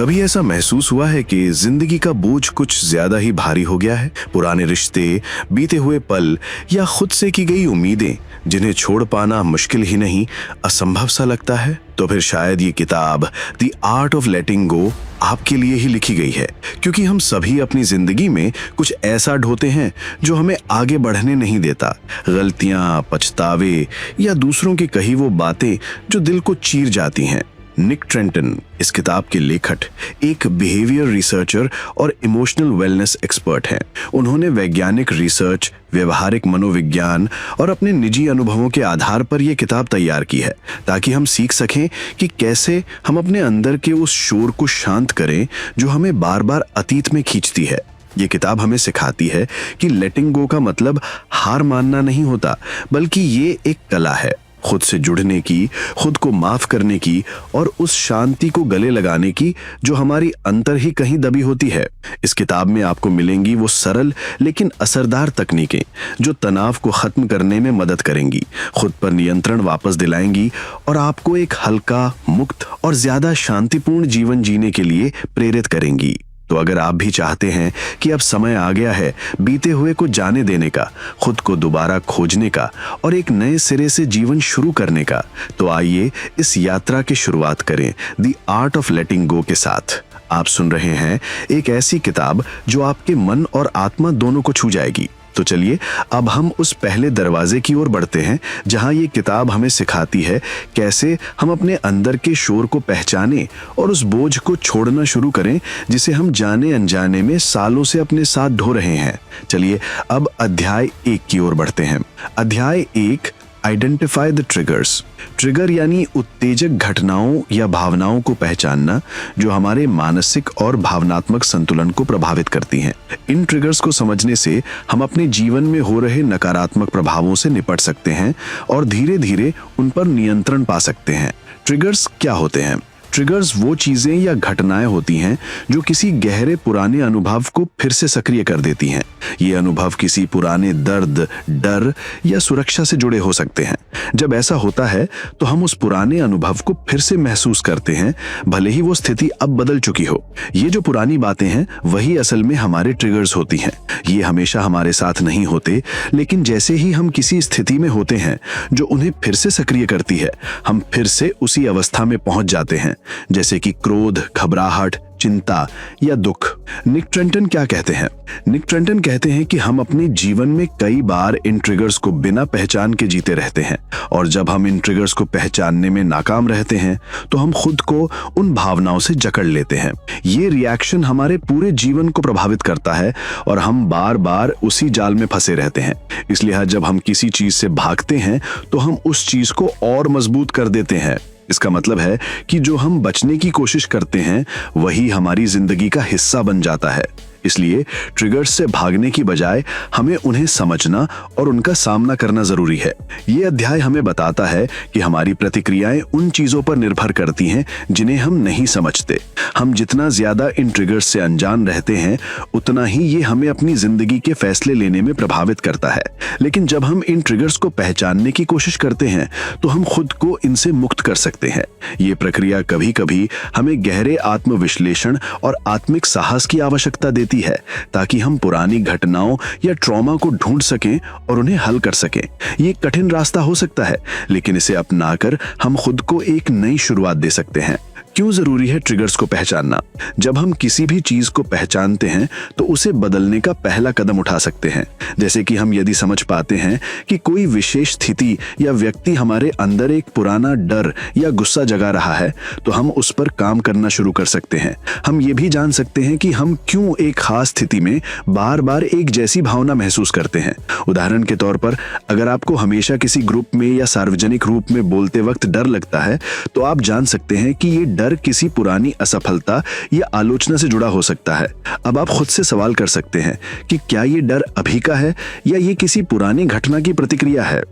कभी ऐसा महसूस हुआ है कि जिंदगी का बोझ कुछ ज्यादा ही भारी हो गया है? पुराने रिश्ते, बीते हुए पल या खुद से की गई उम्मीदें जिन्हें छोड़ पाना मुश्किल ही नहीं, असंभव सा लगता है? तो फिर शायद ये किताब द आर्ट ऑफ लेटिंग गो आपके लिए ही लिखी गई है, क्योंकि हम सभी अपनी जिंदगी में कुछ ऐसा ढोते हैं जो हमें आगे बढ़ने नहीं देता। गलतियां, पछतावे या दूसरों की कही वो बातें जो दिल को चीर जाती हैं। निक ट्रेंटन, इस किताब के लेखक, एक बिहेवियर रिसर्चर और इमोशनल वेलनेस एक्सपर्ट हैं। उन्होंने वैज्ञानिक रिसर्च, व्यवहारिक मनोविज्ञान और अपने निजी अनुभवों के आधार पर यह किताब तैयार की है, ताकि हम सीख सकें कि कैसे हम अपने अंदर के उस शोर को शांत करें जो हमें बार बार अतीत में खींचती है। ये किताब हमें सिखाती है कि लेटिंग गो का मतलब हार मानना नहीं होता, बल्कि ये एक कला है खुद से जुड़ने की, खुद को माफ करने की और उस शांति को गले लगाने की जो हमारी अंतर ही कहीं दबी होती है। इस किताब में आपको मिलेंगी वो सरल लेकिन असरदार तकनीकें जो तनाव को खत्म करने में मदद करेंगी, खुद पर नियंत्रण वापस दिलाएंगी और आपको एक हल्का, मुक्त और ज्यादा शांतिपूर्ण जीवन जीने के लिए प्रेरित करेंगी। तो अगर आप भी चाहते हैं कि अब समय आ गया है बीते हुए को जाने देने का, खुद को दोबारा खोजने का और एक नए सिरे से जीवन शुरू करने का, तो आइए इस यात्रा की शुरुआत करें द आर्ट ऑफ लेटिंग गो के साथ। आप सुन रहे हैं एक ऐसी किताब जो आपके मन और आत्मा दोनों को छू जाएगी। तो चलिए अब हम उस पहले दरवाजे की ओर बढ़ते हैं जहां ये किताब हमें सिखाती है कैसे हम अपने अंदर के शोर को पहचानें और उस बोझ को छोड़ना शुरू करें जिसे हम जाने अनजाने में सालों से अपने साथ ढो रहे हैं। चलिए अब अध्याय 1 की ओर बढ़ते हैं। अध्याय 1, आइडेंटिफाई द ट्रिगर्स। ट्रिगर यानी उत्तेजक घटनाओं या भावनाओं को पहचानना जो हमारे मानसिक और भावनात्मक संतुलन को प्रभावित करती हैं। इन ट्रिगर्स को समझने से हम अपने जीवन में हो रहे नकारात्मक प्रभावों से निपट सकते हैं और धीरे धीरे उन पर नियंत्रण पा सकते हैं। ट्रिगर्स क्या होते हैं? ट्रिगर्स वो चीजें या घटनाएं होती हैं जो किसी गहरे पुराने अनुभव को फिर से सक्रिय कर देती हैं। ये अनुभव किसी पुराने दर्द, डर या सुरक्षा से जुड़े हो सकते हैं। जब ऐसा होता है तो हम उस पुराने अनुभव को फिर से महसूस करते हैं, भले ही वो स्थिति अब बदल चुकी हो। ये जो पुरानी बातें हैं वही असल में हमारे ट्रिगर्स होती हैं। ये हमेशा हमारे साथ नहीं होते, लेकिन जैसे ही हम किसी स्थिति में होते हैं जो उन्हें फिर से सक्रिय करती है, हम फिर से उसी अवस्था में पहुंच जाते हैं, जैसे कि क्रोध, घबराहट, चिंता या दुख। निक ट्रेंटन क्या कहते हैं? निक ट्रेंटन कहते हैं कि हम अपने जीवन में कई बार इन ट्रिगर्स को बिना पहचान के जीते रहते हैं, और जब हम इन ट्रिगर्स को पहचानने में नाकाम रहते हैं तो हम खुद को उन भावनाओं से जकड़ लेते हैं। ये रिएक्शन हमारे पूरे जीवन को प्रभावित करता है और हम बार बार उसी जाल में फंसे रहते हैं। इसलिए जब हम किसी चीज से भागते हैं तो हम उस चीज को और मजबूत कर देते हैं। इसका मतलब है कि जो हम बचने की कोशिश करते हैं वही हमारी जिंदगी का हिस्सा बन जाता है। इसलिए ट्रिगर्स से भागने की बजाय हमें उन्हें समझना और उनका सामना करना जरूरी है। ये अध्याय हमें बताता है कि हमारी प्रतिक्रियाएं उन चीजों पर निर्भर करती हैं जिन्हें हम नहीं समझते। हम जितना ज्यादा इन ट्रिगर्स से अनजान रहते हैं उतना ही ये हमें अपनी जिंदगी के फैसले लेने में प्रभावित करता है। लेकिन जब हम इन ट्रिगर्स को पहचानने की कोशिश करते हैं तो हम खुद को इनसे मुक्त कर सकते हैं। ये प्रक्रिया कभी कभी हमें गहरे आत्मविश्लेषण और आत्मिक साहस की आवश्यकता देती है, ताकि हम पुरानी घटनाओं या ट्रॉमा को ढूंढ सकें और उन्हें हल कर सकें। ये कठिन रास्ता हो सकता है, लेकिन इसे अपनाकर हम खुद को एक नई शुरुआत दे सकते हैं। क्यों जरूरी है ट्रिगर्स को पहचानना? जब हम किसी भी चीज को पहचानते हैं तो उसे बदलने का पहला कदम उठा सकते हैं। जैसे कि हम यदि समझ पाते हैं कि कोई विशेष स्थिति या व्यक्ति हमारे अंदर एक पुराना डर या गुस्सा जगा रहा है, तो हम उस पर काम करना शुरू कर सकते हैं। हम ये भी जान सकते हैं कि हम क्यों एक खास स्थिति में बार बार एक जैसी भावना महसूस करते हैं। उदाहरण के तौर पर, अगर आपको हमेशा किसी ग्रुप में या सार्वजनिक रूप में बोलते वक्त डर लगता है, तो आप जान सकते हैं कि ये डर किसी पुरानी असफलता या आलोचना से जुड़ा हो सकता है। अब आप खुद से सवाल कर सकते हैं कि क्या ये डर अभी का है या ये किसी पुरानी घटना की प्रतिक्रिया है।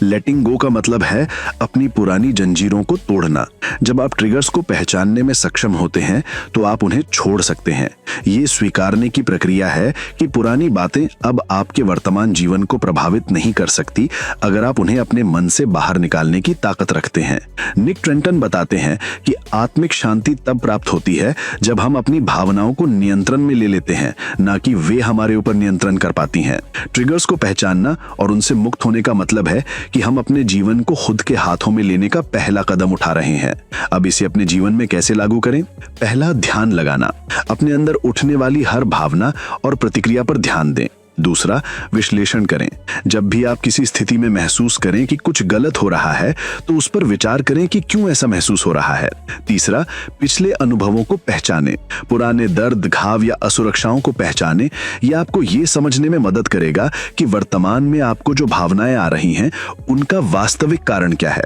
लेटिंग गो का मतलब है अपनी पुरानी जंजीरों को तोड़ना। जब आप ट्रिगर्स को पहचानने में सक्षम होते हैं तो आप उन्हें छोड़ सकते हैं। ये स्वीकारने की प्रक्रिया है कि पुरानी बातें अब आपके वर्तमान जीवन को प्रभावित नहीं कर सकती अगर आप उन्हें अपने मन से बाहर निकालने की ताकत रखते हैं। निक ट्रेंटन बताते हैं कि आत्मिक शांति तब प्राप्त होती है जब हम अपनी भावनाओं को नियंत्रण में ले लेते हैं, ना कि वे हमारे ऊपर नियंत्रण कर पाती हैं। ट्रिगर्स को पहचानना और उनसे मुक्त होने का मतलब है कि हम अपने जीवन को खुद के हाथों में लेने का पहला कदम उठा रहे हैं। अब इसे अपने जीवन में कैसे लागू करें? पहला, ध्यान लगाना। अपने अंदर उठने वाली हर भावना और प्रतिक्रिया पर ध्यान दें। दूसरा, विश्लेषण करें। जब भी आप किसी स्थिति में महसूस करें कि कुछ गलत हो रहा है तो उस पर विचार करें कि क्यों ऐसा महसूस हो रहा है। तीसरा, पिछले अनुभवों को पहचानें। पुराने दर्द, घाव या असुरक्षाओं को पहचानें। यह आपको ये समझने में मदद करेगा कि वर्तमान में आपको जो भावनाएं आ रही हैं उनका वास्तविक कारण क्या है।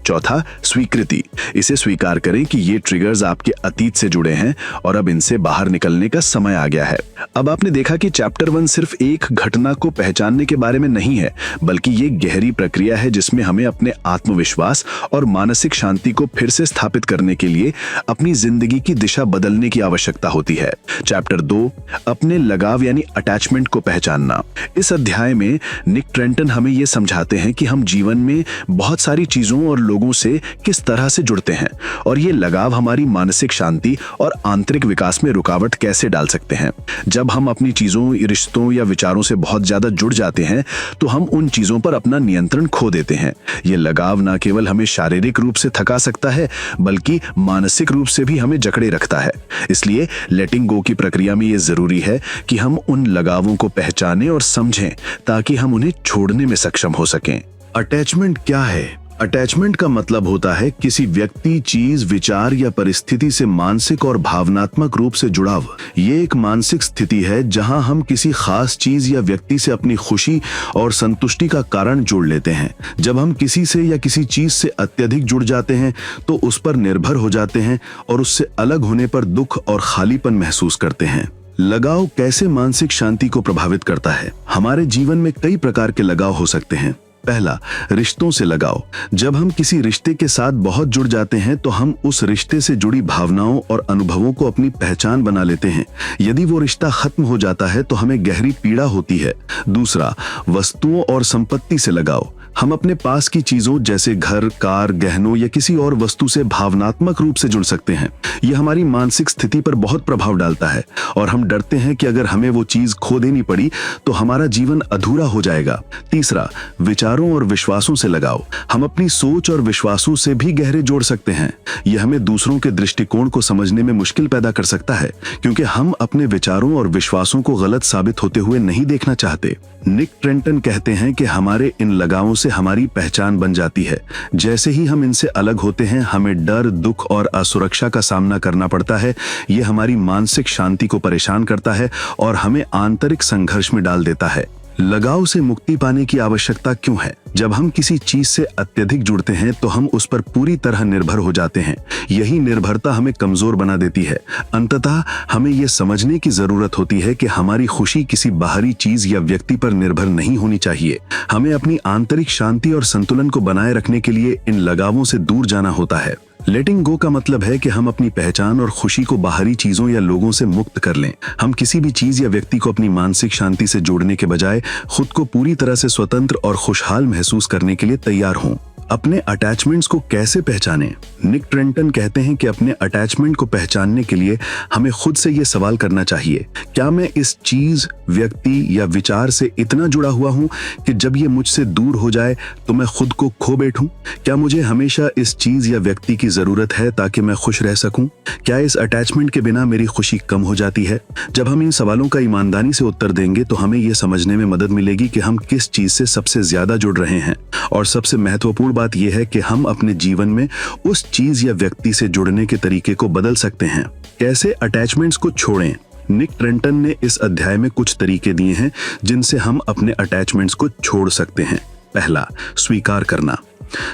चौथा, स्वीकृति। इसे स्वीकार करें कि ये ट्रिगर्स आपके अतीत से जुड़े हैं और अब इनसे बाहर निकलने का समय आ गया है। अब आपने देखा कि चैप्टर 1 सिर्फ एक घटना को पहचानने के बारे में नहीं है, बल्कि ये गहरी प्रक्रिया है जिसमें हमें अपने आत्मविश्वास और मानसिक शांति को फिर से स्थापित करने के लिए अपनी जिंदगी की दिशा बदलने की आवश्यकता होती है। चैप्टर 2, अपने लगाव यानी अटैचमेंट को पहचानना। इस अध्याय में निक ट्रेंटन हमें ये समझाते हैं कि हम जीवन में बहुत सारी चीजों और लोगों से किस तरह से जुड़ते हैं और ये लगाव हमारी मानसिक शांति और आंतरिक विकास में रुकावट कैसे डाल सकते हैं। जब हम अपनी चीजों, रिश्तों या विचारों से बहुत ज्यादा जुड़ जाते हैं तो हम उन चीजों पर अपना नियंत्रण खो देते हैं। ये लगाव न केवल हमें शारीरिक रूप से थका सकता है बल्कि मानसिक रूप से भी हमें जकड़े रखता है। इसलिए लेटिंग गो की प्रक्रिया में ये जरूरी है कि हम उन लगावों को पहचानें और समझें ताकि हम उन्हें छोड़ने में सक्षम हो सकें। अटैचमेंट क्या है? अटैचमेंट का मतलब होता है किसी व्यक्ति, चीज, विचार या परिस्थिति से मानसिक और भावनात्मक रूप से जुड़ाव। ये एक मानसिक स्थिति है जहां हम किसी खास चीज या व्यक्ति से अपनी खुशी और संतुष्टि का कारण जोड़ लेते हैं। जब हम किसी से या किसी चीज से अत्यधिक जुड़ जाते हैं तो उस पर निर्भर हो जाते हैं और उससे अलग होने पर दुख और खालीपन महसूस करते हैं। लगाव कैसे मानसिक शांति को प्रभावित करता है? हमारे जीवन में कई प्रकार के लगाव हो सकते हैं। पहला, रिश्तों से लगाव। जब हम किसी रिश्ते के साथ बहुत जुड़ जाते हैं तो हम उस रिश्ते से जुड़ी भावनाओं और अनुभवों को अपनी पहचान बना लेते हैं। यदि वो रिश्ता खत्म हो जाता है तो हमें गहरी पीड़ा होती है। दूसरा, वस्तुओं और संपत्ति से लगाव। हम अपने पास की चीजों जैसे घर, कार, गहनों या किसी और वस्तु से भावनात्मक रूप से जुड़ सकते हैं। यह हमारी मानसिक स्थिति पर बहुत प्रभाव डालता है और हम डरते हैं कि अगर हमें वो चीज खो देनी पड़ी तो हमारा जीवन अधूरा हो जाएगा। तीसरा, विचारों और विश्वासों से लगाव। हम अपनी सोच और विश्वासों से भी गहरे जोड़ सकते हैं। यह हमें दूसरों के दृष्टिकोण को समझने में मुश्किल पैदा कर सकता है क्योंकि हम अपने विचारों और विश्वासों को गलत साबित होते हुए नहीं देखना चाहते। निक ट्रेंटन कहते हैं कि हमारे इन लगावों से हमारी पहचान बन जाती है। जैसे ही हम इनसे अलग होते हैं हमें डर, दुख और असुरक्षा का सामना करना पड़ता है। यह हमारी मानसिक शांति को परेशान करता है और हमें आंतरिक संघर्ष में डाल देता है। लगाव से मुक्ति पाने की आवश्यकता क्यों है? जब हम किसी चीज से अत्यधिक जुड़ते हैं तो हम उस पर पूरी तरह निर्भर हो जाते हैं। यही निर्भरता हमें कमजोर बना देती है। अंततः हमें यह समझने की जरूरत होती है कि हमारी खुशी किसी बाहरी चीज या व्यक्ति पर निर्भर नहीं होनी चाहिए। हमें अपनी आंतरिक शांति और संतुलन को बनाए रखने के लिए इन लगावों से दूर जाना होता है। लेटिंग गो का मतलब है कि हम अपनी पहचान और खुशी को बाहरी चीजों या लोगों से मुक्त कर लें। हम किसी भी चीज या व्यक्ति को अपनी मानसिक शांति से जोड़ने के बजाय खुद को पूरी तरह से स्वतंत्र और खुशहाल महसूस करने के लिए तैयार हों। अपने अटैचमेंट्स को कैसे पहचानें? निक ट्रेंटन कहते हैं कि अपने अटैचमेंट को पहचानने के लिए हमें खुद से यह सवाल करना चाहिए, क्या मैं इस चीज, व्यक्ति या विचार से इतना जुड़ा हुआ हूं कि जब ये मुझसे दूर हो जाए तो मैं खुद को खो बैठूं? क्या मुझे हमेशा इस चीज या व्यक्ति की जरूरत है ताकि मैं खुश रह सकूं? क्या इस अटैचमेंट के बिना मेरी खुशी कम हो जाती है? जब हम इन सवालों का ईमानदारी से उत्तर देंगे तो हमें यह समझने में मदद मिलेगी कि हम किस चीज से सबसे ज्यादा जुड़ रहे हैं। और सबसे महत्वपूर्ण बात यह है कि हम अपने जीवन में उस चीज या व्यक्ति से जुड़ने के तरीके को बदल सकते हैं। कैसे अटैचमेंट्स को छोड़ें? निक ट्रेंटन ने इस अध्याय में कुछ तरीके दिए हैं जिनसे हम अपने अटैचमेंट्स को छोड़ सकते हैं। पहला, स्वीकार करना।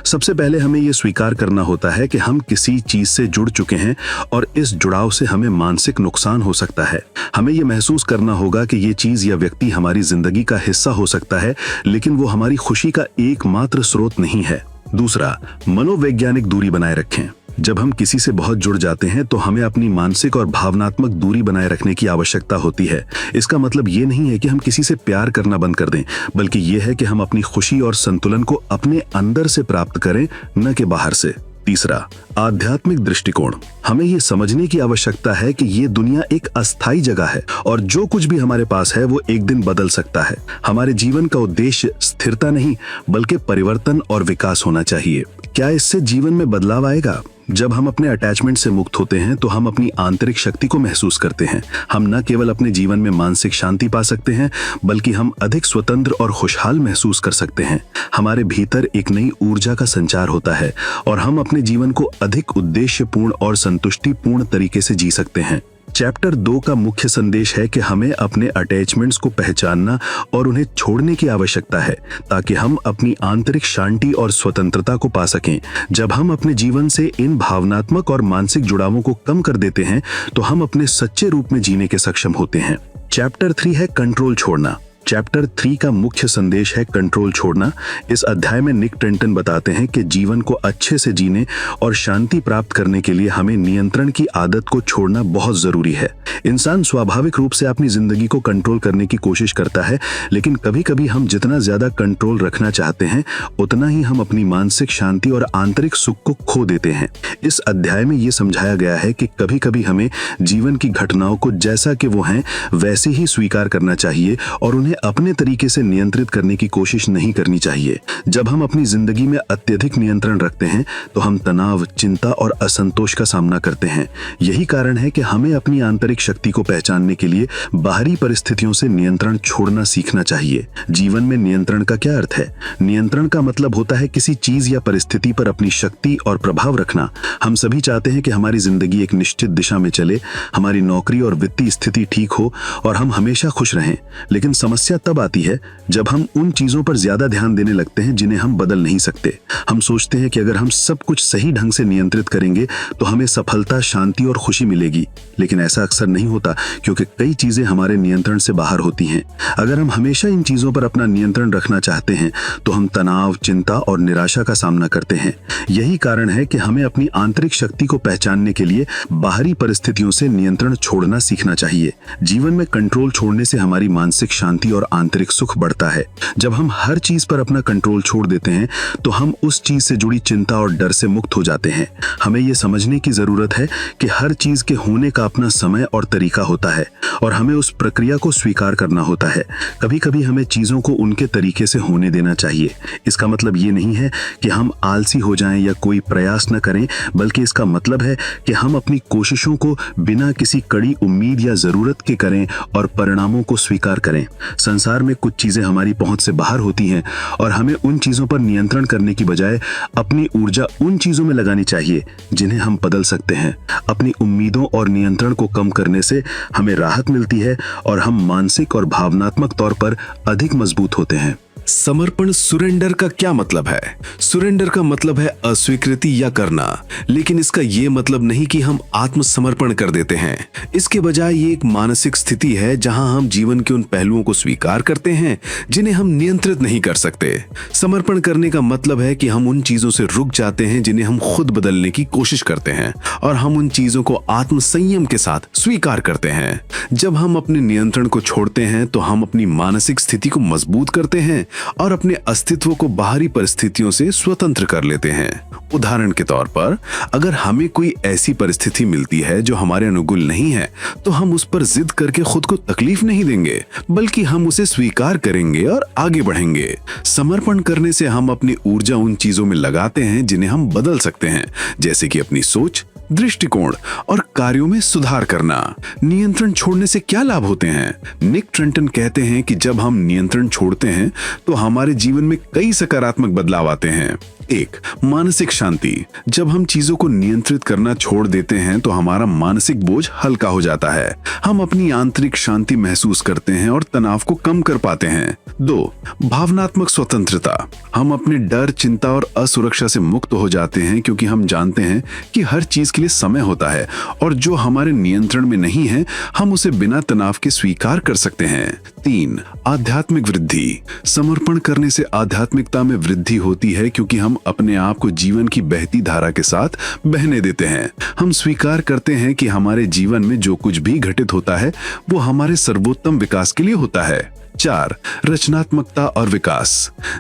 सबसे पहले हमें ये स्वीकार करना होता है कि हम किसी चीज से जुड़ चुके हैं और इस जुड़ाव से हमें मानसिक नुकसान हो सकता है। हमें ये महसूस करना होगा कि ये चीज या व्यक्ति हमारी जिंदगी का हिस्सा हो सकता है, लेकिन वो हमारी खुशी का एकमात्र स्रोत नहीं है। दूसरा, मनोवैज्ञानिक दूरी बनाए रखें। जब हम किसी से बहुत जुड़ जाते हैं तो हमें अपनी मानसिक और भावनात्मक दूरी बनाए रखने की आवश्यकता होती है। इसका मतलब ये नहीं है कि हम किसी से प्यार करना बंद कर दें, बल्कि ये है कि हम अपनी खुशी और संतुलन को अपने अंदर से प्राप्त करें, न कि बाहर से। तीसरा, आध्यात्मिक दृष्टिकोण। हमें ये समझने की आवश्यकता है कि ये दुनिया एक अस्थायी जगह है और जो कुछ भी हमारे पास है वो एक दिन बदल सकता है। हमारे जीवन का उद्देश्य स्थिरता नहीं, बल्कि परिवर्तन और विकास होना चाहिए। क्या इससे जीवन में बदलाव आएगा? जब हम अपने अटैचमेंट से मुक्त होते हैं तो हम अपनी आंतरिक शक्ति को महसूस करते हैं। हम न केवल अपने जीवन में मानसिक शांति पा सकते हैं, बल्कि हम अधिक स्वतंत्र और खुशहाल महसूस कर सकते हैं। हमारे भीतर एक नई ऊर्जा का संचार होता है और हम अपने जीवन को अधिक उद्देश्यपूर्ण और संतुष्टिपूर्ण तरीके से जी सकते हैं। चैप्टर 2 का मुख्य संदेश है कि हमें अपने अटैचमेंट्स को पहचानना और उन्हें छोड़ने की आवश्यकता है, ताकि हम अपनी आंतरिक शांति और स्वतंत्रता को पा सकें। जब हम अपने जीवन से इन भावनात्मक और मानसिक जुड़ावों को कम कर देते हैं तो हम अपने सच्चे रूप में जीने के सक्षम होते हैं। चैप्टर 3 है कंट्रोल छोड़ना। चैप्टर 3 का मुख्य संदेश है कंट्रोल छोड़ना। इस अध्याय में निक टेंटन बताते हैं कि जीवन को अच्छे से जीने और शांति प्राप्त करने के लिए हमें नियंत्रण की आदत को छोड़ना बहुत जरूरी है। इंसान स्वाभाविक रूप से अपनी जिंदगी को कंट्रोल करने की कोशिश करता है, लेकिन कभी कभी हम जितना ज्यादा कंट्रोल रखना चाहते हैं, उतना ही हम अपनी मानसिक शांति और आंतरिक सुख को खो देते हैं। इस अध्याय में ये समझाया गया है कि कभी कभी हमें जीवन की घटनाओं को जैसा कि वो हैं वैसे ही स्वीकार करना चाहिए और उन्हें अपने तरीके से नियंत्रित करने की कोशिश नहीं करनी चाहिए। जब हम अपनी जिंदगी में अत्यधिक नियंत्रण रखते हैं तो हम तनाव, चिंता और असंतोष का सामना करते हैं। यही कारण है कि हमें अपनी आंतरिक शक्ति को पहचानने के लिए बाहरी परिस्थितियों से नियंत्रण छोड़ना सीखना चाहिए। जीवन में नियंत्रण का क्या अर्थ है? नियंत्रण का मतलब होता है किसी चीज या परिस्थिति पर अपनी शक्ति और प्रभाव रखना। हम सभी चाहते हैं कि हमारी जिंदगी एक निश्चित दिशा में चले, हमारी नौकरी और वित्तीय स्थिति ठीक हो और हम हमेशा खुश रहें। लेकिन समस्या तब आती है जब हम उन चीजों पर ज्यादा ध्यान देने लगते हैं जिन्हें हम बदल नहीं सकते। हम सोचते हैं कि अगर हम सब कुछ सही ढंग से नियंत्रित करेंगे तो हमें सफलता, शांति और खुशी मिलेगी, लेकिन ऐसा अक्सर नहीं होता क्योंकि कई चीजें हमारे नियंत्रण से बाहर होती हैं। अगर हम हमेशा इन चीजों पर अपना नियंत्रण रखना चाहते हैं तो हम तनाव, चिंता और निराशा का सामना करते हैं। यही कारण है कि हमें अपनी आंतरिक शक्ति को पहचानने के लिए बाहरी परिस्थितियों से नियंत्रण छोड़ना सीखना चाहिए। जीवन में कंट्रोल छोड़ने से हमारी मानसिक शांति और आंतरिक सुख बढ़ता है। जब हम हर चीज पर अपना कंट्रोल छोड़ देते हैं तो हम उस चीज से जुड़ी चिंता और डर से मुक्त हो जाते हैं। हमें यह समझने की जरूरत है कि हर चीज के होने का अपना समय और तरीका होता है और हमें उस प्रक्रिया को स्वीकार करना होता है। कभी कभी हमें चीजों को उनके तरीके से होने देना चाहिए। इसका मतलब ये नहीं है कि हम आलसी हो जाएं या कोई प्रयास न करें, बल्कि इसका मतलब है कि हम अपनी कोशिशों को बिना किसी कड़ी उम्मीद या जरूरत के करें और परिणामों को स्वीकार करें। संसार में कुछ चीजें हमारी पहुंच से बाहर होती हैं और हमें उन चीजों पर नियंत्रण करने की बजाय अपनी ऊर्जा उन चीजों में लगानी चाहिए जिन्हें हम बदल सकते हैं। अपनी उम्मीदों और नियंत्रण को कम करने से हमें राहत मिलती है और हम मानसिक और भावनात्मक तौर पर अधिक मजबूत होते हैं। समर्पण, सुरेंडर का क्या मतलब है? सुरेंडर का मतलब है अस्वीकृति या करना, लेकिन इसका ये मतलब नहीं कि हम आत्मसमर्पण कर देते हैं। इसके बजाय ये एक मानसिक स्थिति है जहां हम जीवन के उन पहलुओं को स्वीकार करते हैं जिन्हें हम नियंत्रित नहीं कर सकते। समर्पण करने का मतलब है कि हम उन चीजों से रुक जाते हैं जिन्हें हम खुद बदलने की कोशिश करते हैं और हम उन चीजों को आत्मसंयम के साथ स्वीकार करते हैं। जब हम अपने नियंत्रण को छोड़ते हैं तो हम अपनी मानसिक स्थिति को मजबूत करते हैं और अपने अस्तित्व को बाहरी परिस्थितियों से स्वतंत्र कर लेते हैं। उदाहरण के तौर पर, अगर हमें कोई ऐसी परिस्थिति मिलती है जो हमारे अनुकूल नहीं है, तो हम उस पर जिद करके खुद को तकलीफ नहीं देंगे, बल्कि हम उसे स्वीकार करेंगे और आगे बढ़ेंगे। समर्पण करने से हम अपनी ऊर्जा उन चीजों में लगाते हैं जिन्हें हम बदल सकते हैं, जैसे कि अपनी सोच, दृष्टिकोण और कार्यों में सुधार करना। नियंत्रण छोड़ने से क्या लाभ होते हैं? निक टेंटन कहते हैं कि जब हम नियंत्रण छोड़ते हैं तो हमारे जीवन में कई सकारात्मक बदलाव आते हैं। एक, मानसिक शांति। जब हम चीजों को नियंत्रित करना छोड़ देते हैं तो हमारा मानसिक बोझ हल्का हो जाता है। हम अपनी आंतरिक शांति महसूस करते हैं और तनाव को कम कर पाते हैं। 2, भावनात्मक स्वतंत्रता। हम अपने डर, चिंता और असुरक्षा से मुक्त हो जाते हैं क्योंकि हम जानते हैं कि हर चीज के लिए समय होता है और जो हमारे नियंत्रण में नहीं है हम उसे बिना तनाव के स्वीकार कर सकते हैं। 3, आध्यात्मिक वृद्धि। समर्पण करने से आध्यात्मिकता में वृद्धि होती है क्योंकि हम अपने आप को जीवन की बहती धारा के साथ बहने देते हैं। हम स्वीकार करते हैं कि हमारे जीवन में जो कुछ भी घटित होता है वो हमारे सर्वोत्तम विकास के लिए होता है। 4, रचनात्मकता और विकास।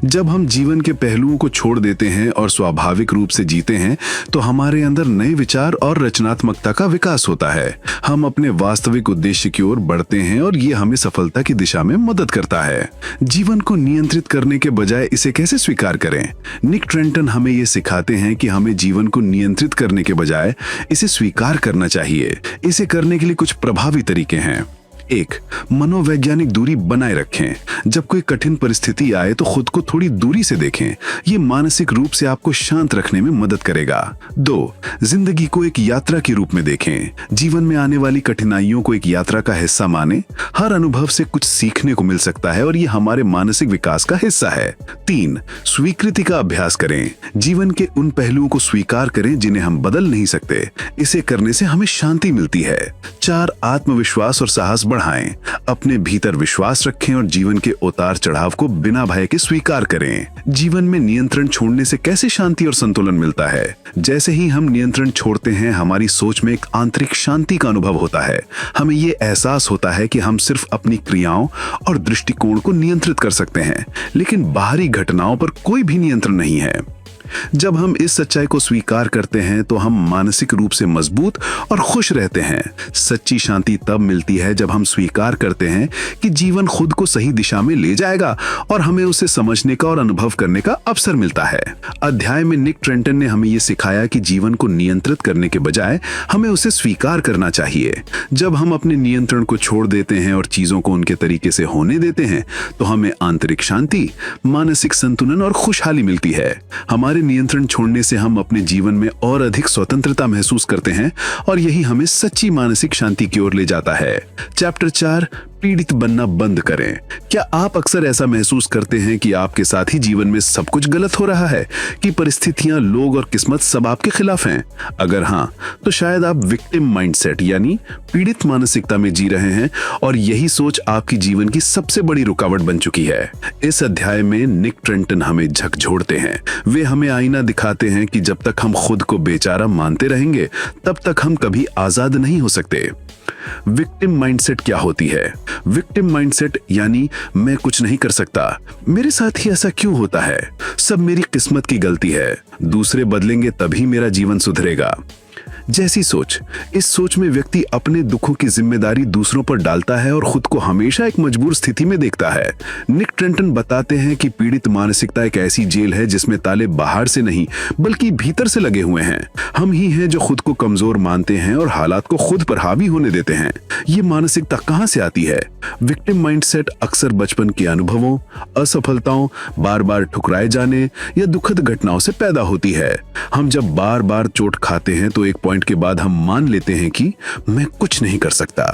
जब हम जीवन के पहलुओं को छोड़ देते हैं और स्वाभाविक रूप से जीते हैं तो हमारे अंदर नए विचार और रचनात्मकता का विकास होता है। हम अपने वास्तविक उद्देश्य की ओर बढ़ते हैं और ये हमें सफलता की दिशा में मदद करता है। जीवन को नियंत्रित करने के बजाय इसे कैसे स्वीकार करें? निक ट्रेंटन हमें ये सिखाते हैं कि हमें जीवन को नियंत्रित करने के बजाय इसे स्वीकार करना चाहिए। इसे करने के लिए कुछ प्रभावी तरीके हैं। 1, मनोवैज्ञानिक दूरी बनाए रखें। जब कोई कठिन परिस्थिति आए तो खुद को थोड़ी दूरी से देखें। ये मानसिक रूप से आपको शांत रखने में मदद करेगा। 2, जिंदगी को एक यात्रा के रूप में देखें। जीवन में आने वाली कठिनाइयों को एक यात्रा का हिस्सा माने। हर अनुभव से कुछ सीखने को मिल सकता है और ये हमारे मानसिक विकास का हिस्सा है। 3, स्वीकृति का अभ्यास करें। जीवन के उन पहलुओं को स्वीकार करें जिन्हें हम बदल नहीं सकते। इसे करने से हमें शांति मिलती है। 4, आत्मविश्वास और साहस बढ़ाएं। अपने भीतर विश्वास रखें और जीवन के उतार चढ़ाव को बिना भय के स्वीकार करें। जीवन में नियंत्रण छोड़ने से कैसे शांति और संतुलन मिलता है? जैसे ही हम नियंत्रण छोड़ते हैं हमारी सोच में एक आंतरिक शांति का अनुभव होता है। हमें ये एहसास होता है कि हम सिर्फ अपनी क्रियाओं और दृष्टिकोण को नियंत्रित कर सकते हैं, लेकिन बाहरी घटनाओं पर कोई भी नियंत्रण नहीं है। जब हम इस सच्चाई को स्वीकार करते हैं तो हम मानसिक रूप से मजबूत और खुश रहते हैं। सच्ची शांति तब मिलती है जब हम स्वीकार करते हैं कि जीवन खुद को सही दिशा में ले जाएगा और हमें उसे समझने का और अनुभव करने का अवसर मिलता है। अध्याय में निक ट्रेंटन ने हमें यह सिखाया कि जीवन को नियंत्रित करने के बजाय हमें उसे स्वीकार करना चाहिए। जब हम अपने नियंत्रण को छोड़ देते हैं और चीजों को उनके तरीके से होने देते हैं तो हमें आंतरिक शांति, मानसिक संतुलन और खुशहाली मिलती है। हमारे नियंत्रण छोड़ने से हम अपने जीवन में और अधिक स्वतंत्रता महसूस करते हैं और यही हमें सच्ची मानसिक शांति की ओर ले जाता है। चैप्टर 4, पीड़ित बनना बंद करें। क्या आप अक्सर ऐसा महसूस करते हैं कि आपके साथ ही जीवन में सब कुछ गलत हो रहा है, कि परिस्थितियां, लोग और किस्मत सब आपके खिलाफ हैं? अगर हाँ, तो शायद आप विक्टिम माइंडसेट यानी पीड़ित मानसिकता में जी रहे हैं और यही सोच आपकी जीवन की सबसे बड़ी रुकावट बन चुकी है। इस अध्याय में निक ट्रेंटन हमें झकझोरते हैं। वे हमें आईना दिखाते हैं कि जब तक हम खुद को बेचारा मानते रहेंगे तब तक हम कभी आजाद नहीं हो सकते। विक्टिम माइंडसेट क्या होती है? विक्टिम माइंडसेट यानी मैं कुछ नहीं कर सकता, मेरे साथ ही ऐसा क्यों होता है, सब मेरी किस्मत की गलती है, दूसरे बदलेंगे तभी मेरा जीवन सुधरेगा जैसी सोच। इस सोच में व्यक्ति अपने दुखों की जिम्मेदारी दूसरों पर डालता है और खुद को हमेशा एक मजबूर स्थिति में देखता है। निक ट्रेंटन बताते हैं कि पीड़ित मानसिकता एक ऐसी जेल है जिसमें ताले बाहर से नहीं बल्कि भीतर से लगे हुए हैं। हम ही हैं जो खुद को कमजोर मानते हैं और हालात को खुद पर हावी होने देते हैं। ये मानसिकता कहां से आती है? विक्टिम माइंडसेट अक्सर बचपन के अनुभवों, असफलताओं, बार बार ठुकराए जाने या दुखद घटनाओं से पैदा होती है। हम जब बार बार चोट खाते हैं तो एक पॉइंट के बाद हम मान लेते हैं कि मैं कुछ नहीं कर सकता।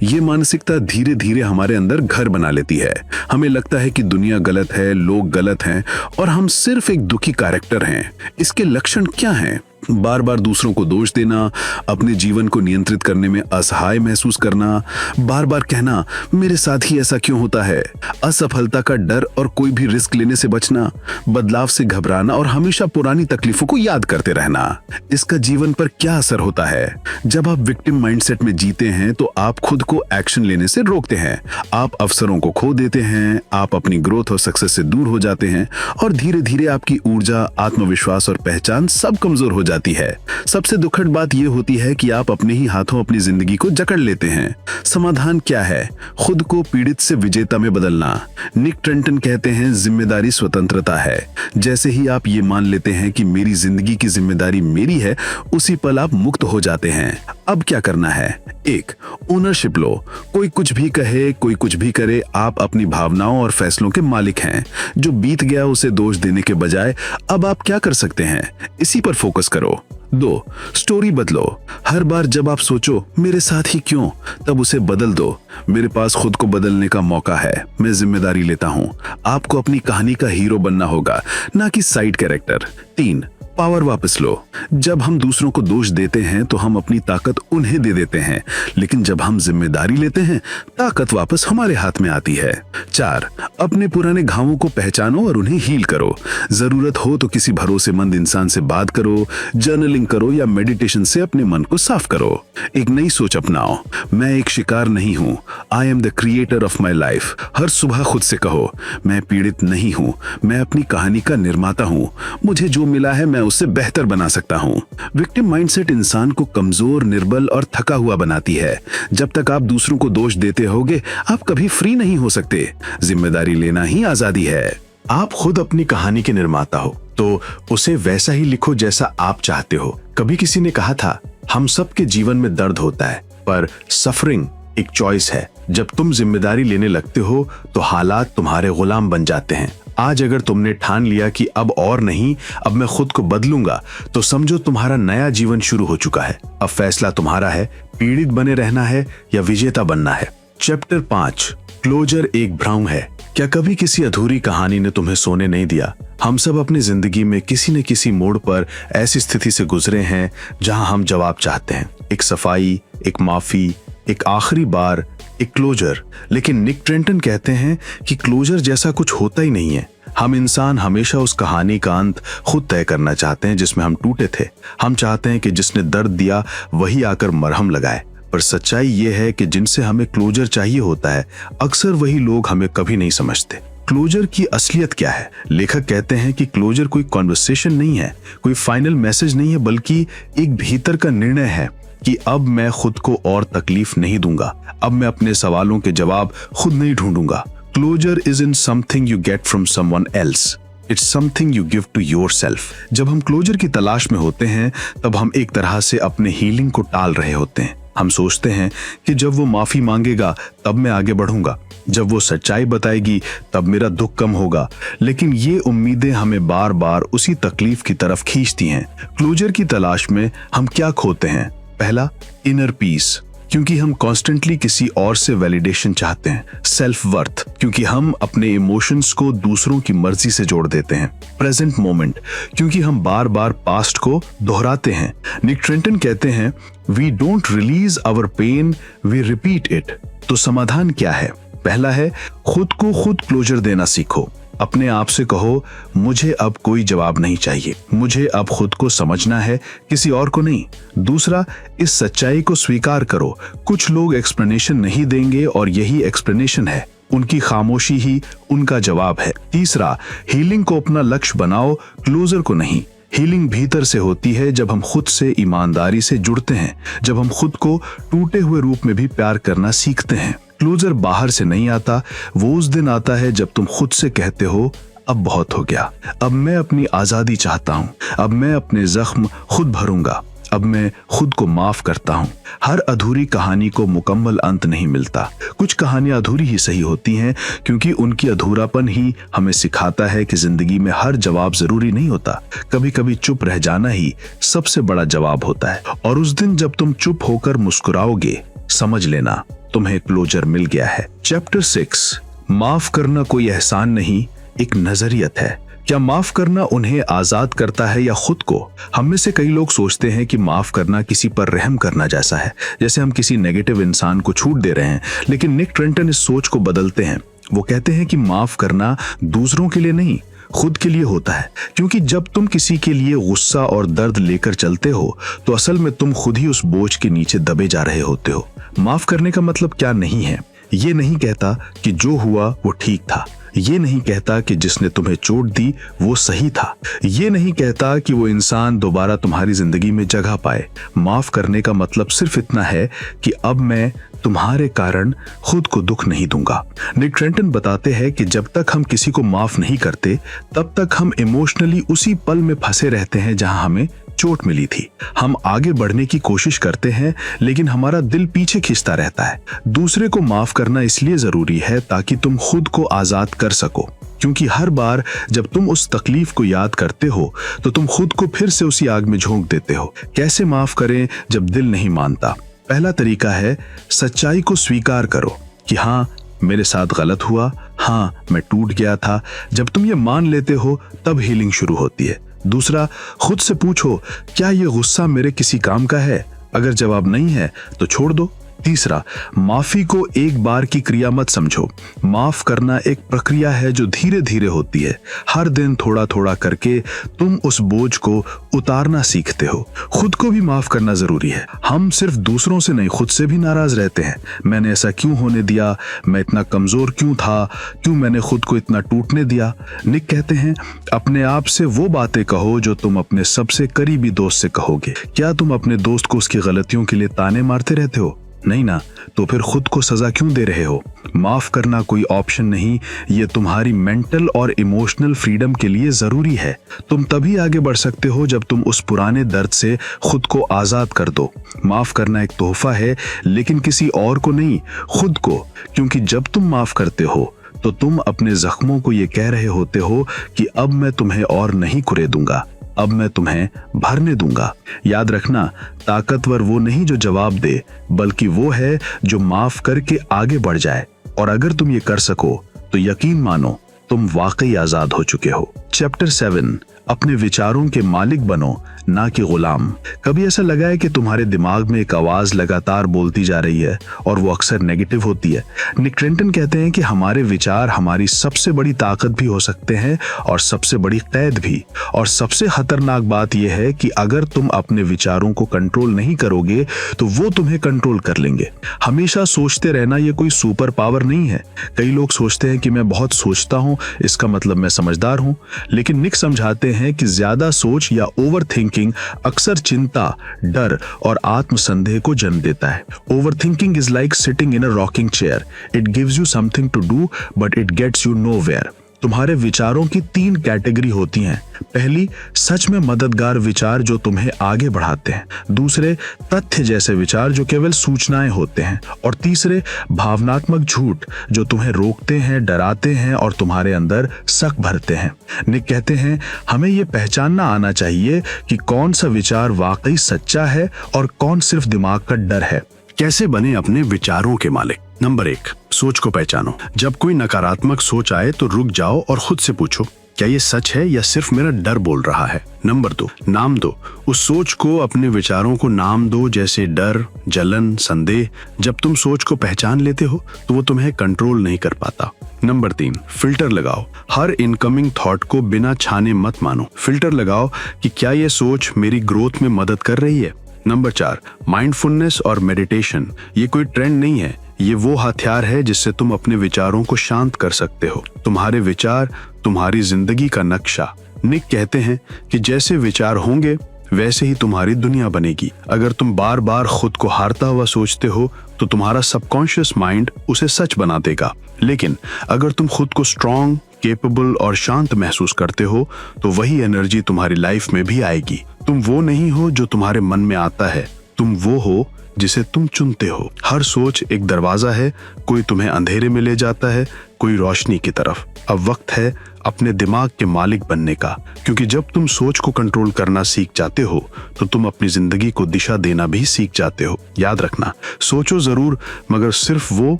ये मानसिकता धीरे धीरे हमारे अंदर घर बना लेती है। हमें लगता है कि दुनिया गलत है, लोग गलत हैं और हम सिर्फ एक दुखी कैरेक्टर हैं। इसके लक्षण क्या हैं? बार बार दूसरों को दोष देना, अपने जीवन को नियंत्रित करने में असहाय महसूस करना, बार बार कहना मेरे साथ ही ऐसा क्यों होता है, असफलता का डर और कोई भी रिस्क लेने से बचना, बदलाव से घबराना और हमेशा पुरानी तकलीफों को याद करते रहना। इसका जीवन पर क्या असर होता है? जब आप विक्टिम माइंडसेट में जीते हैं तो आप खुद को एक्शन लेने से रोकते हैं, आप अवसरों को खो देते हैं, आप अपनी ग्रोथ और सक्सेस से दूर हो जाते हैं और धीरे धीरे आपकी ऊर्जा, आत्मविश्वास और पहचान सब कमजोर हो जाती जाती है। सबसे दुखद बात यह होती है कि आप अपने ही हाथों अपनी जिंदगी को जकड़ लेते हैं। समाधान क्या है? खुद को पीड़ित से विजेता में बदलना। निक ट्रेंटन कहते हैं, जिम्मेदारी स्वतंत्रता है। जैसे ही आप ये मान लेते हैं कि मेरी जिंदगी की जिम्मेदारी मेरी है, उसी पल आप मुक्त हो जाते हैं। अब क्या करना है? 1. ओनरशिप लो। कोई कुछ भी कहे, कोई कुछ भी करे, आप अपनी भावनाओं और फैसलों के मालिक हैं। जो बीत गया उसे दोष देने के बजाय अब आप क्या कर सकते हैं, इसी पर फोकस करो। 2. स्टोरी बदलो। हर बार जब आप सोचो मेरे साथ ही क्यों, तब उसे बदल दो। मेरे पास खुद को बदलने का मौका है, मैं जिम्मेदारी लेता हूं। आपको अपनी कहानी का हीरो बनना होगा, ना कि साइड कैरेक्टर। 3. पावर वापस लो। जब हम दूसरों को दोष देते हैं तो हम अपनी ताकत उन्हें दे देते हैं, लेकिन जब हम जिम्मेदारी लेते हैं, ताकत वापस हमारे हाथ में आती है। 4. अपने पुराने घावों को पहचानो और उन्हें हील करो। जरूरत हो तो किसी भरोसेमंद इंसान से बात करो, जर्नलिंग करो या मेडिटेशन से अपने मन को साफ करो। एक नई सोच अपनाओ, मैं एक शिकार नहीं हूं, I am the creator of my life. हर सुबह खुद से कहो, मैं पीड़ित नहीं हूं, मैं अपनी कहानी का निर्माता हूं। मुझे जो मिला है मैं उससे बेहतर बना सकता हूं। विक्टिम माइंडसेट इंसान को कमजोर, निर्बल और थका हुआ बनाती है। जब तक आप दूसरों को दोष देते होगे, आप कभी फ्री नहीं हो सकते। जिम्मेदारी लेना ही आजादी है। आप खुद अपनी कहानी के निर्माता हो, तो उसे वैसा ही लिखो जैसा आप चाहते हो। कभी किसी ने कहा था, हम सबके जीवन में दर्द होता है, पर सफरिंग एक चॉइस है। जब तुम जिम्मेदारी लेने लगते हो तो हालात तुम्हारे गुलाम बन जाते हैं। आज अगर तुमने ठान लिया कि अब और नहीं, अब मैं खुद को बदलूंगा, तो समझो तुम्हारा नया जीवन शुरू हो चुका है। अब फैसला तुम्हारा है, पीड़ित बने रहना है या विजेता बनना है। चैप्टर 5, क्लोजर एक भ्रम है। क्या कभी किसी अधूरी कहानी ने तुम्हें सोने नहीं दिया? हम सब अपनी जिंदगी में किसी न किसी मोड़ पर ऐसी स्थिति से गुजरे हैं जहां हम जवाब चाहते हैं, एक सफाई, एक माफी, एक आखिरी बार, एक क्लोजर। लेकिन निक ट्रेंटन कहते हैं कि क्लोजर जैसा कुछ होता ही नहीं है। हम इंसान हमेशा उस कहानी का अंत खुद तय करना चाहते हैं जिसमें हम टूटे थे। हम चाहते हैं कि जिसने दर्द दिया वही आकर मरहम लगाए, पर सच्चाई ये है कि जिनसे हमें क्लोजर चाहिए होता है, अक्सर वही लोग हमें कभी नहीं समझते। क्लोजर की असलियत क्या है? लेखक कहते हैं कि क्लोजर कोई कॉन्वर्सेशन नहीं है, कोई फाइनल मैसेज नहीं है, बल्कि एक भीतर का निर्णय है कि अब मैं खुद को और तकलीफ नहीं दूंगा, अब मैं अपने सवालों के जवाब खुद नहीं ढूंढूंगा। Closure isn't something you get from someone else. It's something you give to yourself. जब हम क्लोजर की तलाश में होते हैं, तब हम एक तरह से अपने हीलिंग को टाल रहे होते हैं। हम सोचते हैं कि जब वो माफी मांगेगा तब मैं आगे बढ़ूंगा, जब वो सच्चाई बताएगी तब मेरा दुख कम होगा। लेकिन ये उम्मीदें हमें बार बार उसी तकलीफ की तरफ खींचती हैं। क्लोजर की तलाश में हम क्या खोते हैं? पहला, इनर पीस, क्योंकि हम कॉन्स्टेंटली किसी और से वैलिडेशन चाहते हैं। सेल्फ वर्थ, क्योंकि हम अपने इमोशंस को दूसरों की मर्जी से जोड़ देते हैं। प्रेजेंट मोमेंट, क्योंकि हम बार बार पास्ट को दोहराते हैं। निक ट्रेंटन कहते हैं, we don't release our pain, we repeat it. तो समाधान क्या है? पहला है, खुद को खुद क्लोजर देना सीखो। अपने आप से कहो, मुझे अब कोई जवाब नहीं चाहिए, मुझे अब खुद को समझना है, किसी और को नहीं। दूसरा, इस सच्चाई को स्वीकार करो, कुछ लोग एक्सप्लेनेशन नहीं देंगे और यही एक्सप्लेनेशन है, उनकी खामोशी ही उनका जवाब है। तीसरा, हीलिंग को अपना लक्ष्य बनाओ, क्लोजर को नहीं। हीलिंग भीतर से होती है जब हम खुद से ईमानदारी से जुड़ते हैं, जब हम खुद को टूटे हुए रूप में भी प्यार करना सीखते हैं। क्लोजर बाहर से नहीं आता, वो उस दिन आता है जब तुम खुद से कहते हो, अब बहुत हो गया, अब मैं अपनी आजादी चाहता हूं, अब मैं अपने जख्म खुद भरूंगा, अब मैं खुद को माफ करता हूं। हर अधूरी कहानी को मुकम्मल अंत नहीं मिलता। कुछ कहानियां अधूरी ही सही होती हैं, क्योंकि उनकी अधूरापन ही हमें सिखाता है कि जिंदगी में हर जवाब जरूरी नहीं होता। कभी कभी चुप रह जाना ही सबसे बड़ा जवाब होता है। और उस दिन जब तुम चुप होकर मुस्कुराओगे, समझ लेना तुम्हें क्लोजर मिल गया है। चैप्टर 6, माफ करना कोई एहसान नहीं, एक नजरियत है। क्या माफ करना उन्हें आजाद करता है या खुद को? हम में से कई लोग सोचते हैं कि माफ करना किसी पर रहम करना जैसा है, जैसे हम किसी नेगेटिव इंसान को छूट दे रहे हैं। लेकिन निक ट्रेंटन इस सोच को बदलते हैं। वो कहते हैं कि माफ करना दूसरों के लिए नहीं, खुद के लिए होता है। क्योंकि जब तुम किसी के लिए गुस्सा और दर्द लेकर चलते हो, तो असल में तुम खुद ही उस बोझ के नीचे दबे जा रहे होते हो। माफ करने का मतलब क्या नहीं है, ये नहीं कहता कि जो हुआ वो ठीक था। ये नहीं कहता कि जिसने तुम्हें चोट दी वो सही था। ये नहीं कहता कि वो इंसान दोबारा तुम्हारी जिंदगी में जगह पाए। माफ करने का मतलब सिर्फ इतना है कि अब मैं तुम्हारे कारण खुद को दुख नहीं दूंगा। निक ट्रेंटन बताते हैं कि जब तक हम किसी को माफ नहीं करते तब तक हम इमोशनली उसी पल में फंसे रहते हैं जहां हमें चोट मिली थी। हम आगे बढ़ने की कोशिश करते हैं लेकिन हमारा दिल पीछे खींचता रहता है। दूसरे को माफ करना इसलिए जरूरी है ताकि तुम खुद को आजाद कर सको, क्योंकि हर बार जब तुम उस तकलीफ को याद करते हो तो तुम खुद को फिर से उसी आग में झोंक देते हो। कैसे माफ करें जब दिल नहीं मानता? पहला तरीका है सच्चाई को स्वीकार करो कि हाँ, मेरे साथ गलत हुआ, हाँ, मैं टूट गया था। जब तुम ये मान लेते हो तब हीलिंग शुरू होती है। दूसरा, खुद से पूछो, क्या ये गुस्सा मेरे किसी काम का है? अगर जवाब नहीं है तो छोड़ दो। तीसरा, माफी को एक बार की क्रिया मत समझो। माफ करना एक प्रक्रिया है जो धीरे धीरे होती है। हर दिन थोड़ा थोड़ा करके तुम उस बोझ को उतारना सीखते हो। खुद को भी माफ करना जरूरी है। हम सिर्फ दूसरों से नहीं, खुद से भी नाराज रहते हैं। मैंने ऐसा क्यों होने दिया? मैं इतना कमजोर क्यों था? क्यों मैंने खुद को इतना टूटने दिया? निक कहते हैं, अपने आप से वो बातें कहो जो तुम अपने सबसे करीबी दोस्त से कहोगे। क्या तुम अपने दोस्त को उसकी गलतियों के लिए ताने मारते रहते हो? नहीं ना, तो फिर खुद को सजा क्यों दे रहे हो? माफ करना कोई ऑप्शन नहीं, ये तुम्हारी मेंटल और इमोशनल फ्रीडम के लिए जरूरी है। तुम तभी आगे बढ़ सकते हो जब तुम उस पुराने दर्द से खुद को आजाद कर दो। माफ करना एक तोहफा है, लेकिन किसी और को नहीं, खुद को। क्योंकि जब तुम माफ करते हो तो तुम अपने जख्मों को ये कह रहे होते हो कि अब मैं तुम्हें और नहीं कुरेदूंगा, अब मैं तुम्हें भरने दूंगा। याद रखना, ताकतवर वो नहीं जो जवाब दे, बल्कि वो है जो माफ करके आगे बढ़ जाए। और अगर तुम ये कर सको तो यकीन मानो तुम वाकई आजाद हो चुके हो। चैप्टर 7, अपने विचारों के मालिक बनो, ना कि गुलाम। कभी ऐसा लगा है कि तुम्हारे दिमाग में एक आवाज लगातार बोलती जा रही है और वो अक्सर नेगेटिव होती है? निक ट्रेंटन कहते हैं कि हमारे विचार हमारी सबसे बड़ी ताकत भी हो सकते हैं और सबसे बड़ी कैद भी। और सबसे खतरनाक बात यह है कि अगर तुम अपने विचारों को कंट्रोल नहीं करोगे तो वो तुम्हें कंट्रोल कर लेंगे। हमेशा सोचते रहना ये कोई सुपर पावर नहीं है। कई लोग सोचते हैं कि मैं बहुत सोचता हूं, इसका मतलब मैं समझदार हूं। लेकिन निक समझाते हैं कि ज्यादा सोच या ओवर थिंकिंग अक्सर चिंता, डर और आत्मसंदेह को जन्म देता है। Over thinking is like sitting in a rocking chair. It gives you something to do but it gets you nowhere. तुम्हारे विचारों की 3 कैटेगरी होती हैं। पहली, सच में मददगार विचार जो तुम्हें आगे बढ़ाते हैं। दूसरे, तथ्य जैसे विचार जो केवल सूचनाएं होते हैं। और तीसरे, भावनात्मक झूठ जो तुम्हें रोकते हैं, डराते हैं और तुम्हारे अंदर शक भरते हैं। निक कहते हैं, हमें यह पहचानना आना चाहिए कि कौन सा विचार वाकई सच्चा है और कौन सिर्फ दिमाग का डर है। कैसे बने अपने विचारों के मालिक? नंबर 1, सोच को पहचानो। जब कोई नकारात्मक सोच आए तो रुक जाओ और खुद से पूछो, क्या ये सच है या सिर्फ मेरा डर बोल रहा है? नंबर 2, नाम दो। उस सोच को, अपने विचारों को नाम दो, जैसे डर, जलन, संदेह। जब तुम सोच को पहचान लेते हो तो वो तुम्हें कंट्रोल नहीं कर पाता। नंबर 3, फिल्टर लगाओ। हर इनकमिंग थॉट को बिना छाने मत मानो। फिल्टर लगाओ कि क्या ये सोच मेरी ग्रोथ में मदद कर रही है। नंबर 4, माइंडफुलनेस और मेडिटेशन। ये कोई ट्रेंड नहीं है, ये वो हथियार है जिससे तुम अपने विचारों को शांत कर सकते हो। तुम्हारे विचार तुम्हारी जिंदगी का नक्शा। निक कहते हैं कि जैसे विचार होंगे वैसे ही तुम्हारी दुनिया बनेगी। अगर तुम बार बार खुद को हारता हुआ सोचते हो तो तुम्हारा सबकॉन्शियस माइंड उसे सच बना देगा। लेकिन अगर तुम खुद को स्ट्रांग, केपेबल और शांत महसूस करते हो तो वही एनर्जी तुम्हारी लाइफ में भी आएगी। तुम वो नहीं हो जो तुम्हारे मन में आता है, तुम वो हो जिसे तुम चुनते हो। हर सोच एक दरवाजा है, कोई तुम्हें अंधेरे में ले जाता है, कोई रोशनी की तरफ। अब वक्त है अपने दिमाग के मालिक बनने का, क्योंकि जब तुम सोच को कंट्रोल करना सीख जाते हो तो तुम अपनी जिंदगी को दिशा देना भी सीख जाते हो। याद रखना, सोचो जरूर, मगर सिर्फ वो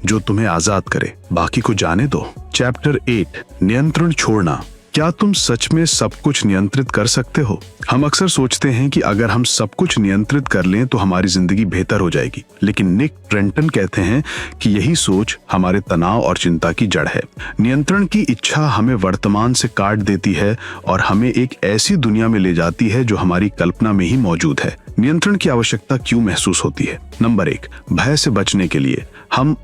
जो तुम्हें आजाद करे, बाकी को जाने दो। चैप्टर 8, नियंत्रण छोड़ना। क्या तुम सच में सब कुछ नियंत्रित कर सकते हो? हम अक्सर सोचते हैं कि अगर हम सब कुछ नियंत्रित कर लें तो हमारी जिंदगी बेहतर हो जाएगी, लेकिन निक ट्रेंटन कहते हैं कि यही सोच हमारे तनाव और चिंता की जड़ है। नियंत्रण की इच्छा हमें वर्तमान से काट देती है और हमें एक ऐसी दुनिया में ले जाती है जो हमारी कल्पना में ही मौजूद है। नियंत्रण की आवश्यकता क्यों महसूस होती है? नंबर 1, भय से बचने के लिए। हम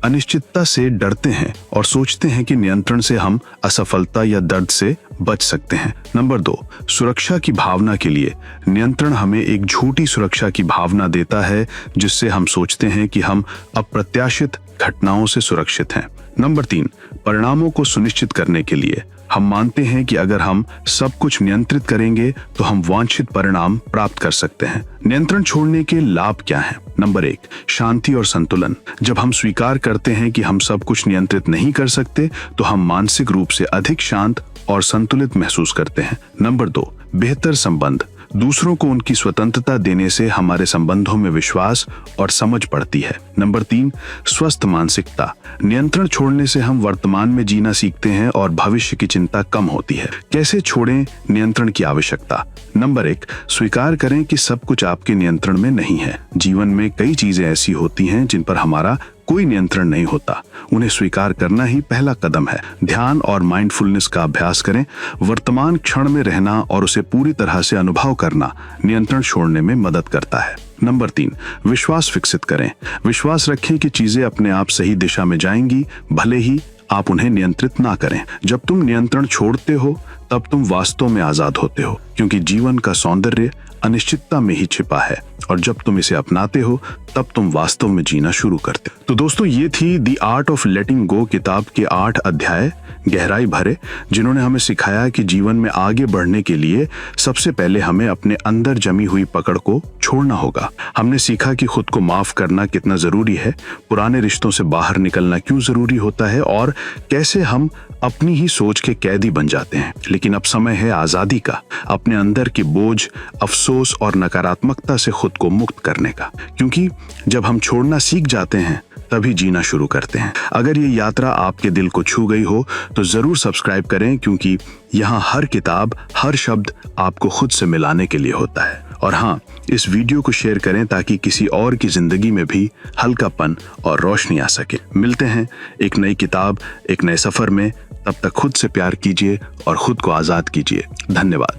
अनिश्चितता से डरते हैं और सोचते हैं कि नियंत्रण से हम असफलता या दर्द से बच सकते हैं। नंबर 2, सुरक्षा की भावना के लिए। नियंत्रण हमें एक झूठी सुरक्षा की भावना देता है, जिससे हम सोचते हैं कि हम अप्रत्याशित घटनाओं से सुरक्षित हैं। नंबर 3, परिणामों को सुनिश्चित करने के लिए। हम मानते हैं कि अगर हम सब कुछ नियंत्रित करेंगे तो हम वांछित परिणाम प्राप्त कर सकते हैं। नियंत्रण छोड़ने के लाभ क्या हैं? नंबर 1, शांति और संतुलन। जब हम स्वीकार करते हैं कि हम सब कुछ नियंत्रित नहीं कर सकते, तो हम मानसिक रूप से अधिक शांत और संतुलित महसूस करते हैं। नंबर 2, बेहतर संबंध। दूसरों को उनकी स्वतंत्रता देने से हमारे संबंधों में विश्वास और समझ बढ़ती है। नंबर 3, स्वस्थ मानसिकता। नियंत्रण छोड़ने से हम वर्तमान में जीना सीखते हैं और भविष्य की चिंता कम होती है। कैसे छोड़ें नियंत्रण की आवश्यकता? नंबर 1, स्वीकार करें कि सब कुछ आपके नियंत्रण में नहीं है। जीवन में कई चीजें ऐसी होती हैं जिन पर हमारा कोई नियंत्रण नहीं होता। उन्हें स्वीकार करना ही पहला कदम है। ध्यान और माइंडफुलनेस का अभ्यास करें। वर्तमान क्षण में रहना और उसे पूरी तरह से अनुभव करना नियंत्रण छोड़ने में मदद करता है। नंबर 3, विश्वास विकसित करें। विश्वास रखें कि चीजें अपने आप सही दिशा में जाएंगी, भले ही आप उन्हें नियंत्रित ना करें। जब तुम नियंत्रण छोड़ते हो, तब तुम वास्तव में आजाद होते हो, क्योंकि जीवन का सौंदर्य अनिश्चितता में ही छिपा है, और जब तुम इसे अपनाते हो, तब तुम वास्तव में जीना शुरू करते हो। तो दोस्तों, ये थी द आर्ट ऑफ लेटिंग गो किताब के 8 अध्याय, गहराई भरे, जिन्होंने हमें सिखाया कि जीवन में आगे बढ़ने के लिए सबसे पहले हमें अपने अंदर जमी हुई पकड़ को छोड़ना होगा। हमने सीखा कि खुद को माफ करना कितना जरूरी है, पुराने रिश्तों से बाहर निकलना क्यों जरूरी होता है, और कैसे हम अपनी ही सोच के कैदी बन जाते हैं। लेकिन अब समय है आजादी का, अपने अंदर के बोझ, अफसोस और नकारात्मकता से खुद को मुक्त करने का, क्योंकि जब हम छोड़ना सीख जाते हैं तभी जीना शुरू करते हैं। अगर ये यात्रा आपके दिल को छू गई हो तो जरूर सब्सक्राइब करें, क्योंकि यहाँ हर किताब, हर शब्द आपको खुद से मिलाने के लिए होता है। और हाँ, इस वीडियो को शेयर करें ताकि किसी और की जिंदगी में भी हल्कापन और रोशनी आ सके। मिलते हैं एक नई किताब, एक नए सफर में। तब तक खुद से प्यार कीजिए और खुद को आजाद कीजिए। धन्यवाद।